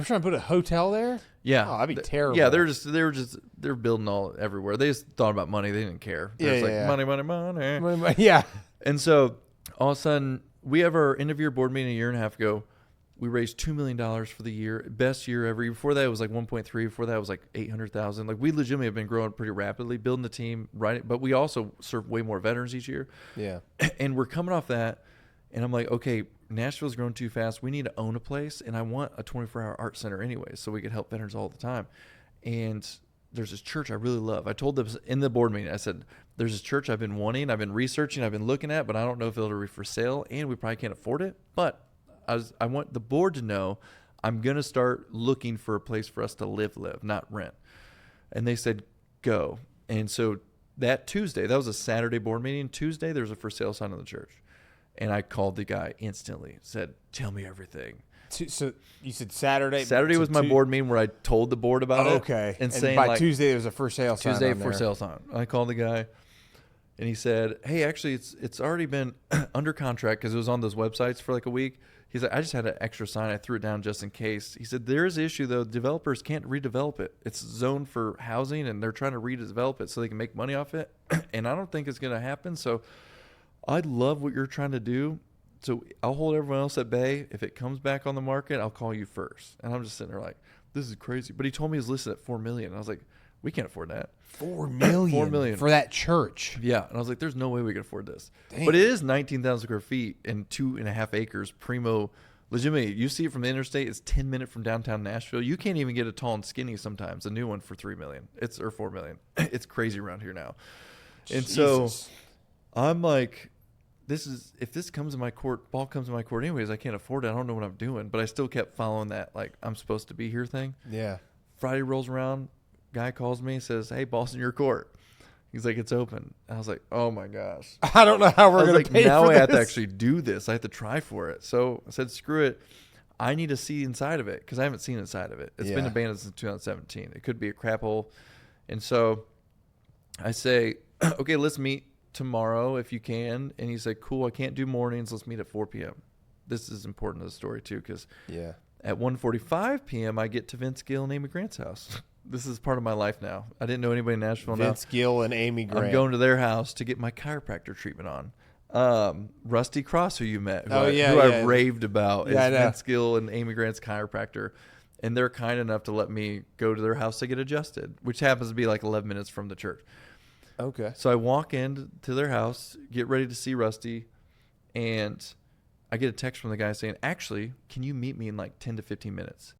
trying to put a hotel there? Yeah. Oh, that'd be terrible. Yeah, they're building all everywhere. They just thought about money. They didn't care. They're just like, money. Yeah. And so all of a sudden, we have our end of year board meeting a year and a half ago. We raised $2 million for the year. Best year ever. Before that, it was like 1.3. Before that, it was like 800,000. Like, we legitimately have been growing pretty rapidly, building the team, right? But we also serve way more veterans each year. Yeah. And we're coming off that. And I'm like, okay, Nashville's growing too fast. We need to own a place. And I want a 24-hour art center anyway, so we could help veterans all the time. And there's this church I really love. I told them in the board meeting, I said, there's this church I've been wanting, I've been researching, I've been looking at, but I don't know if it'll be for sale, and we probably can't afford it. But I want the board to know I'm going to start looking for a place for us to live, not rent. And they said, go. And so that Tuesday, that was a Saturday board meeting. Tuesday, there was a for sale sign on the church. And I called the guy instantly, said, tell me everything. So you said Saturday? Saturday was my board meeting where I told the board about it. Okay. And saying, by like, Tuesday, there was a for sale sign Tuesday on for there. sale sign. I called the guy, and he said, hey, actually, it's already been under contract because it was on those websites for like a week. He's like, I just had an extra sign. I threw it down just in case. He said, there is an issue, though. Developers can't redevelop it. It's zoned for housing, and they're trying to redevelop it so they can make money off it. And I don't think it's going to happen. So I love what you're trying to do. So I'll hold everyone else at bay. If it comes back on the market, I'll call you first. And I'm just sitting there like, this is crazy. But he told me he was listed at $4 million. I was like, we can't afford that. $4 million. $4 million For that church. Yeah. And I was like, there's no way we can afford this. Dang. But it is 19,000 square feet and 2.5 acres. Primo. Legitimately, you see it from the interstate. It's 10 minutes from downtown Nashville. You can't even get a tall and skinny sometimes. A new one for $3 million. Or $4 million. It's crazy around here now. And so I'm like, if this comes in my court, ball comes in my court anyways, I can't afford it. I don't know what I'm doing. But I still kept following that, like, I'm supposed to be here thing. Yeah. Friday rolls around. Guy calls me, says, hey, ball's in your court. He's like, it's open. I was like, oh my gosh. I don't know how we're going to pay now for I this. have to actually do this. I have to try for it. So I said, screw it. I need to see inside of it because I haven't seen inside of it. It's been abandoned since 2017. It could be a crap hole. And so I say, okay, let's meet tomorrow if you can. And he said, cool, I can't do mornings. Let's meet at 4 p.m. This is important to the story too because at 1:45 p.m. I get to Vince Gill and Amy Grant's house. This is part of my life now. I didn't know anybody in Nashville. Vince Gill and Amy Grant. I'm going to their house to get my chiropractor treatment on. Rusty Cross, who you met, who I raved about, is Vince Gill and Amy Grant's chiropractor. And they're kind enough to let me go to their house to get adjusted, which happens to be like 11 minutes from the church. Okay. So I walk into their house, get ready to see Rusty, and I get a text from the guy saying, actually, can you meet me in like 10 to 15 minutes?